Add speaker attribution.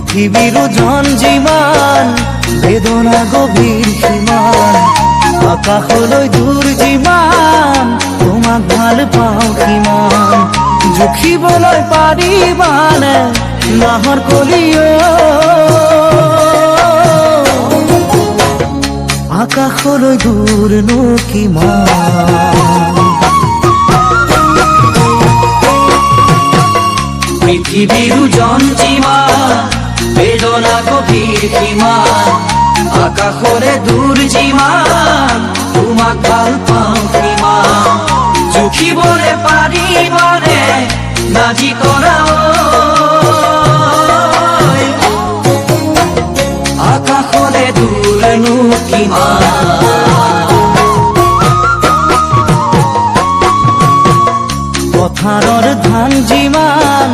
Speaker 1: পৃথিবীর ওজন যিমান বেদনা গভীর সীমান আকাশলৈ দূৰ যিমান তোমাক ভাল পাওঁ কিমান জুখিবলৈ পাৰিবানে নাহৰ কলিও আকাশলৈ দূৰনো কিমান পৃথিবীর ওজন যিমান বেদনা গভীর সীমান আকাশলে দূৰ যিমান তোমাক ভাল পাওঁ কিমান জুখিবলে পাৰিবানে নাজি কৰা আকাশলে দূৰনো কিমান পথাৰৰ ধান যিমান